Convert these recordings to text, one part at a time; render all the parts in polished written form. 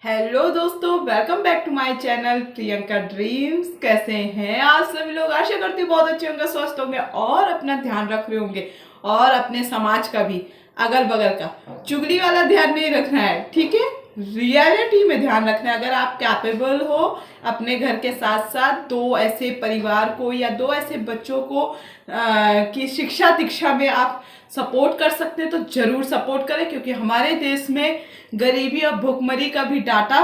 Hello दोस्तों, welcome back to my channel Priyanka dreams. कैसे हैं आज सभी लोग? आशा करती हूँ बहुत अच्छे होंगे, स्वस्थ होंगे और अपना ध्यान रख रहे होंगे और अपने समाज का भी, अगल बगल का। चुगली वाला ध्यान नहीं रखना है, ठीक है? रियलिटी में ध्यान रखना है। अगर आप कैपेबल हो अपने घर के साथ साथ दो ऐसे परिवार को या दो ऐसे बच्चों को की शिक्षा दीक्षा में आप सपोर्ट कर सकते हैं तो जरूर सपोर्ट करें, क्योंकि हमारे देश में गरीबी और भुखमरी का भी डाटा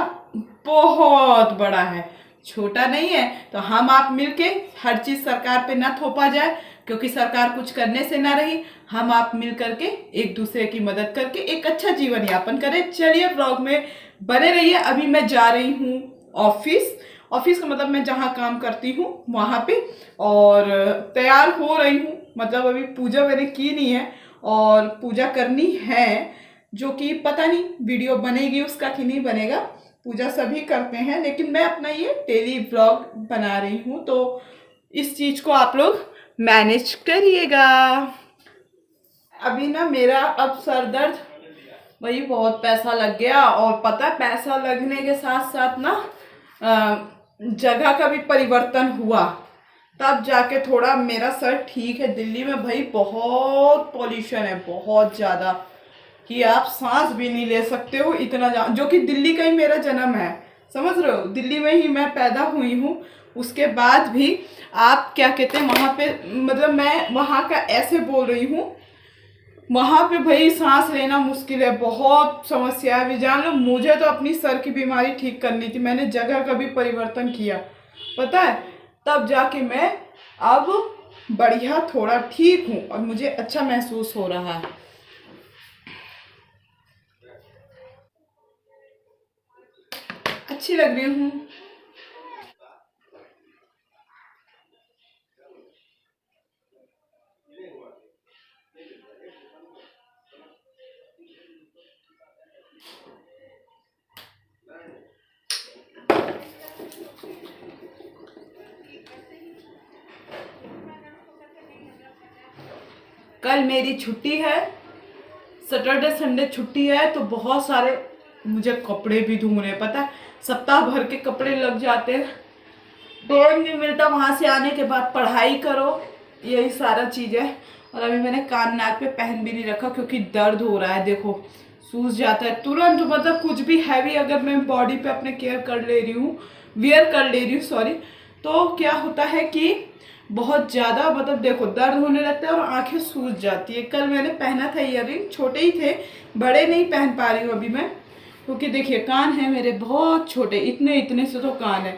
बहुत बड़ा है, छोटा नहीं है। तो हम आप मिलके हर चीज सरकार पे ना थोपा जाए, क्योंकि सरकार कुछ करने से ना रही। हम आप मिल करके एक दूसरे की मदद करके एक अच्छा जीवन यापन करें। चलिए ब्लॉग में बने रहिए। अभी मैं जा रही हूँ ऑफिस। ऑफिस का मतलब मैं जहाँ काम करती हूँ वहाँ पे, और तैयार हो रही हूँ। मतलब अभी पूजा मैंने की नहीं है और पूजा करनी है, जो कि पता नहीं वीडियो बनेगी उसका कि नहीं बनेगा। पूजा सभी करते हैं, लेकिन मैं अपना ये डेली व्लॉग बना रही हूँ, तो इस चीज को आप लोग मैनेज करिएगा। अभी ना मेरा अब सर दर्द, वही बहुत पैसा लग गया। और पता है, पैसा लगने के साथ साथ ना जगह का भी परिवर्तन हुआ, तब जाके थोड़ा मेरा सर ठीक है। दिल्ली में भाई बहुत पॉल्यूशन है, बहुत ज़्यादा, कि आप सांस भी नहीं ले सकते हो इतना, जो कि दिल्ली का ही मेरा जन्म है, समझ रहे हो? दिल्ली में ही मैं पैदा हुई हूँ। उसके बाद भी आप क्या कहते हैं वहाँ पे, मतलब मैं वहाँ का ऐसे बोल रही हूँ, वहाँ पे भाई सांस लेना मुश्किल है, बहुत समस्या है। भी जान लो, मुझे तो अपनी सर की बीमारी ठीक करनी थी, मैंने जगह का भी परिवर्तन किया, पता है, तब जाके मैं अब बढ़िया थोड़ा ठीक हूँ और मुझे अच्छा महसूस हो रहा है। अच्छी लग रही हूँ। कल मेरी छुट्टी है, सैटरडे संडे छुट्टी है, तो बहुत सारे मुझे कपड़े भी धोने, पता है, सप्ताह भर के कपड़े लग जाते हैं, टाइम नहीं मिलता। वहां से आने के बाद पढ़ाई करो, यही सारा चीज है। और अभी मैंने कान नाक पे पहन भी नहीं रखा, क्योंकि दर्द हो रहा है। देखो सूज जाता है तुरंत, मतलब कुछ भी हैवी अगर मैं बॉडी पे अपने केयर कर ले रही हूँ, वियर कर ले रही हूँ, सॉरी, तो क्या होता है कि बहुत ज़्यादा, मतलब देखो दर्द होने लगता है और आंखें सूज जाती है। कल मैंने पहना था ईयररिंग, छोटे ही थे, बड़े नहीं पहन पा रही हूँ अभी मैं, क्योंकि देखिए कान है मेरे बहुत छोटे, इतने इतने से तो कान है,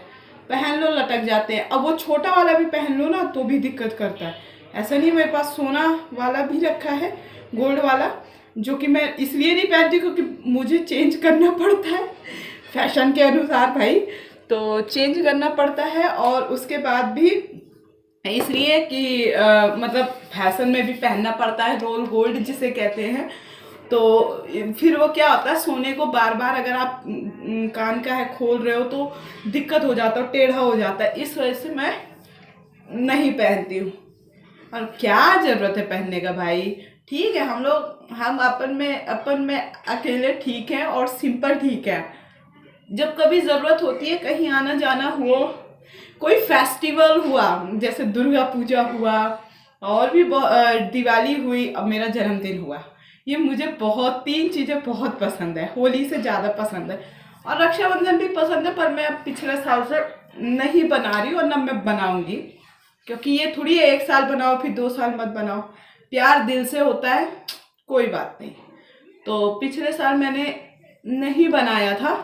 पहन लो लटक जाते हैं। अब वो छोटा वाला भी पहन लो ना तो भी दिक्कत करता है। ऐसा नहीं, मेरे पास सोना वाला भी रखा है, गोल्ड वाला, जो कि मैं इसलिए नहीं पहनती क्योंकि मुझे चेंज करना पड़ता है फैशन के अनुसार भाई, तो चेंज करना पड़ता है। और उसके बाद भी इसलिए कि मतलब फैशन में भी पहनना पड़ता है, रोल गोल्ड जिसे कहते हैं। तो फिर वो क्या होता है, सोने को बार बार अगर आप कान का है खोल रहे हो तो दिक्कत हो जाता है, टेढ़ा हो जाता है, इस वजह से मैं नहीं पहनती हूँ। और क्या जरूरत है पहनने का भाई? ठीक है, हम अपन में अकेले ठीक है और सिंपल ठीक है। जब कभी जरूरत होती है, कहीं आना जाना हो, कोई फेस्टिवल हुआ, जैसे दुर्गा पूजा हुआ, और भी दिवाली हुई, अब मेरा जन्मदिन हुआ, ये मुझे बहुत, तीन चीजें बहुत पसंद है, होली से ज्यादा पसंद है। और रक्षाबंधन भी पसंद है, पर मैं अब पिछले साल से नहीं बना रही हूँ और न मैं बनाऊंगी, क्योंकि ये थोड़ी है एक साल बनाओ फिर 2 साल मत बनाओ। प्यार दिल से होता है, कोई बात नहीं। तो पिछले साल मैंने नहीं बनाया था,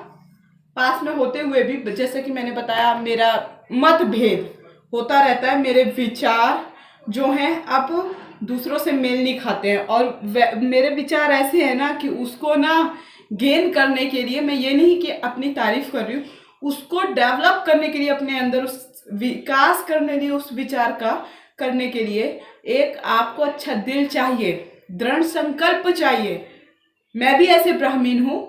पास में होते हुए भी, जैसे कि मैंने बताया, मेरा मतभेद होता रहता है, मेरे विचार जो हैं अब दूसरों से मेल नहीं खाते हैं। और मेरे विचार ऐसे हैं ना कि उसको ना गेन करने के लिए, मैं ये नहीं कि अपनी तारीफ कर रही हूँ, उसको डेवलप करने के लिए, अपने अंदर उस विकास करने के लिए, उस विचार का करने के लिए एक आपको अच्छा दिल चाहिए, दृढ़ संकल्प चाहिए। मैं भी ऐसे ब्राह्मण हूँ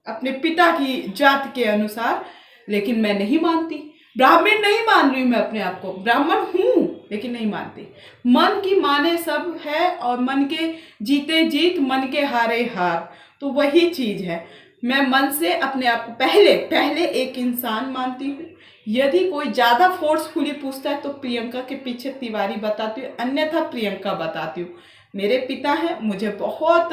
अपने पिता की जात के अनुसार, लेकिन मैं नहीं मानती, ब्राह्मण नहीं मान रही हूँ मैं अपने आप को, ब्राह्मण हूँ लेकिन नहीं मानती। मन की माने सब है, और मन के जीते जीत, मन के हारे हार, तो वही चीज है। मैं मन से अपने आप को पहले एक इंसान मानती हूँ। यदि कोई ज़्यादा फोर्सफुली पूछता है तो प्रियंका के पीछे तिवारी बताती हूँ, अन्यथा प्रियंका बताती हूँ। मेरे पिता हैं, मुझे बहुत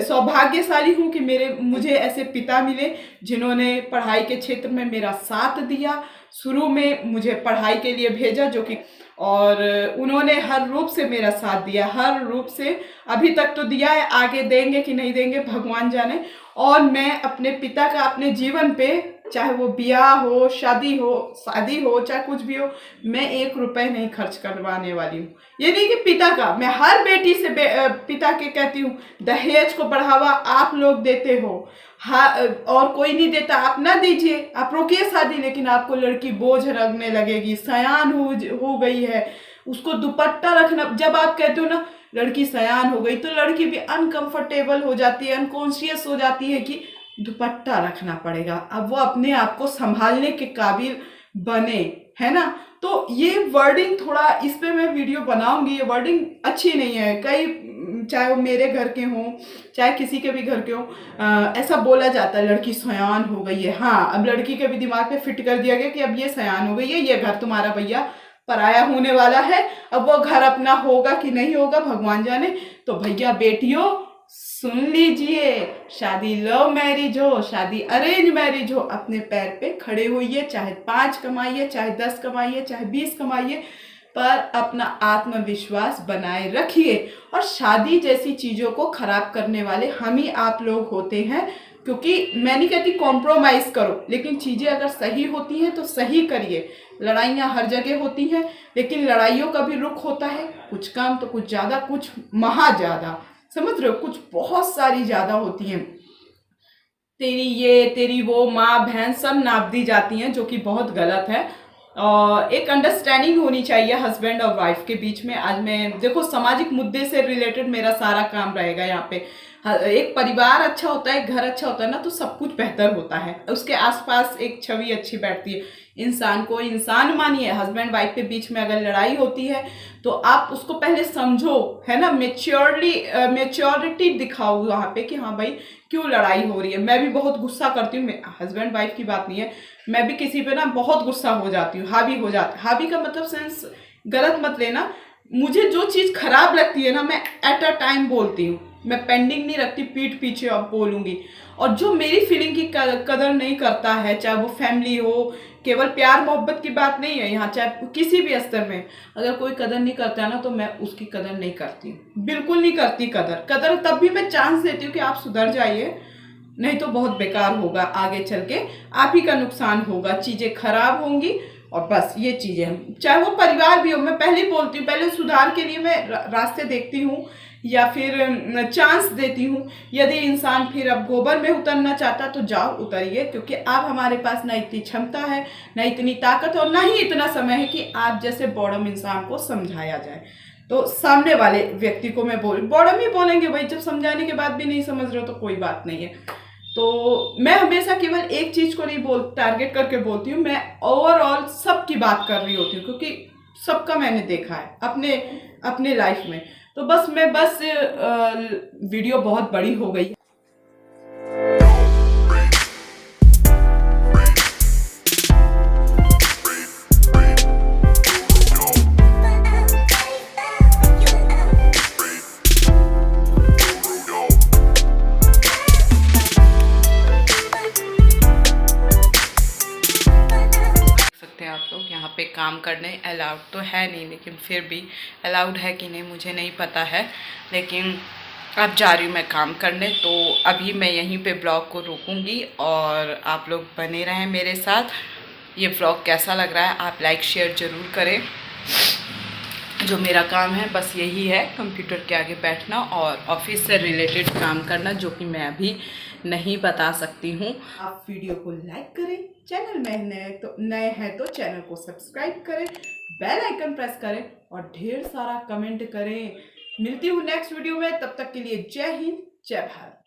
सौभाग्यशाली हूँ कि मुझे ऐसे पिता मिले जिन्होंने पढ़ाई के क्षेत्र में मेरा साथ दिया। शुरू में मुझे पढ़ाई के लिए भेजा, जो कि और उन्होंने हर रूप से मेरा साथ दिया, हर रूप से। अभी तक तो दिया है, आगे देंगे कि नहीं देंगे भगवान जाने। और मैं अपने पिता का अपने जीवन पे, चाहे वो ब्याह हो, शादी हो, चाहे कुछ भी हो, मैं 1 रुपए नहीं खर्च करवाने वाली हूँ। ये नहीं कि पिता का, मैं हर बेटी से पिता के कहती हूँ, दहेज को बढ़ावा आप लोग देते हो, हाँ, और कोई नहीं देता, आप ना दीजिए, आप रोकिए शादी, लेकिन आपको लड़की बोझ लगने लगेगी, सयान हो गई है, उसको दुपट्टा रखना। जब आप कहते हो ना लड़की सयान हो गई, तो लड़की भी अनकंफर्टेबल हो जाती है, अनकॉन्शियस हो जाती है कि दुपट्टा रखना पड़ेगा, अब वो अपने आप को संभालने के काबिल बने, है ना। तो ये वर्डिंग थोड़ा, इस पे मैं वीडियो बनाऊंगी। ये वर्डिंग अच्छी नहीं है। कई, चाहे वो मेरे घर के हों, चाहे किसी के भी घर के हों, ऐसा बोला जाता है लड़की सयान हो गई है। हाँ, अब लड़की के भी दिमाग पे फिट कर दिया गया कि अब ये सयान हो गई है, ये घर तुम्हारा भैया पराया होने वाला है, अब वो घर अपना होगा कि नहीं होगा भगवान जाने। तो भैया बेटियों सुन लीजिए, शादी लव मैरिज हो, शादी अरेंज मैरिज हो, अपने पैर पे खड़े होइए, चाहे 5 कमाइए, चाहे 10 कमाइए, चाहे 20 कमाइए, पर अपना आत्मविश्वास बनाए रखिए। और शादी जैसी चीज़ों को खराब करने वाले हम ही आप लोग होते हैं। क्योंकि मैं नहीं कहती कॉम्प्रोमाइज़ करो, लेकिन चीज़ें अगर सही होती हैं तो सही करिए। लड़ाइयाँ हर जगह होती हैं, लेकिन लड़ाइयों का भी रुख होता है, कुछ कम तो कुछ ज़्यादा, कुछ महा ज़्यादा, समझ रहे हो, कुछ बहुत सारी ज़्यादा होती हैं। तेरी ये, तेरी वो, माँ बहन सब नाप दी जाती हैं, जो कि बहुत गलत है। एक अंडरस्टैंडिंग होनी चाहिए हस्बैंड और वाइफ के बीच में। आज मैं देखो, सामाजिक मुद्दे से रिलेटेड मेरा सारा काम रहेगा यहाँ पे। एक परिवार अच्छा होता है, घर अच्छा होता है ना, तो सब कुछ बेहतर होता है, उसके आसपास एक छवि अच्छी बैठती है। इंसान को इंसान मानिए। हस्बैंड वाइफ के बीच में अगर लड़ाई होती है तो आप उसको पहले समझो, है ना, मेच्योरिटी दिखाओ वहाँ पे कि हाँ भाई क्यों लड़ाई हो रही है। मैं भी बहुत गुस्सा करती हूँ, हस्बैंड वाइफ की बात नहीं है, मैं भी किसी पे ना बहुत गुस्सा हो जाती हूँ, हावी हो जाती। हावी का मतलब सेंस गलत मत लेना। मुझे जो चीज़ खराब लगती है ना, मैं एट अ टाइम बोलती हूँ, मैं पेंडिंग नहीं रखती, पीठ पीछे अब बोलूँगी। और जो मेरी फीलिंग की कदर नहीं करता है, चाहे वो फैमिली हो, केवल प्यार मोहब्बत की बात नहीं है यहाँ, चाहे किसी भी स्तर में अगर कोई कदर नहीं करता है ना, तो मैं उसकी कदर नहीं करती, बिल्कुल नहीं करती कदर तब भी मैं चांस देती हूँ कि आप सुधर जाइए, नहीं तो बहुत बेकार होगा, आगे चल के आप ही का नुकसान होगा, चीज़ें खराब होंगी। और बस ये चीज़ें हम, चाहे वो परिवार भी हो, मैं पहले बोलती हूँ, पहले सुधार के लिए मैं रास्ते देखती हूँ या फिर चांस देती हूँ। यदि इंसान फिर अब गोबर में उतरना चाहता तो जाओ उतरिए, क्योंकि अब हमारे पास ना इतनी क्षमता है, ना इतनी ताकत और ना ही इतना समय है कि आप जैसे बॉडम इंसान को समझाया जाए। तो सामने वाले व्यक्ति को मैं बॉडम ही बोलेंगे भाई, जब समझाने के बाद भी नहीं समझ रहे हो तो कोई बात नहीं है। तो मैं हमेशा केवल एक चीज़ को नहीं टारगेट करके बोलती हूँ, मैं ओवरऑल सबकी बात कर रही होती हूँ, क्योंकि सबका मैंने देखा है अपने लाइफ में। तो बस वीडियो बहुत बड़ी हो गई। आप लोग यहाँ पे काम करने अलाउड तो है नहीं, लेकिन फिर भी अलाउड है कि नहीं मुझे नहीं पता है, लेकिन अब जा रही हूँ मैं काम करने। तो अभी मैं यहीं पे ब्लॉग को रोकूंगी और आप लोग बने रहें मेरे साथ। ये ब्लॉग कैसा लग रहा है आप लाइक शेयर ज़रूर करें। जो मेरा काम है बस यही है, कंप्यूटर के आगे बैठना और ऑफिस से रिलेटेड काम करना, जो कि मैं अभी नहीं बता सकती हूँ। आप वीडियो को लाइक करें, चैनल में नए हैं तो चैनल को सब्सक्राइब करें, बेल आइकन प्रेस करें और ढेर सारा कमेंट करें। मिलती हूँ नेक्स्ट वीडियो में, तब तक के लिए जय हिंद, जय भारत।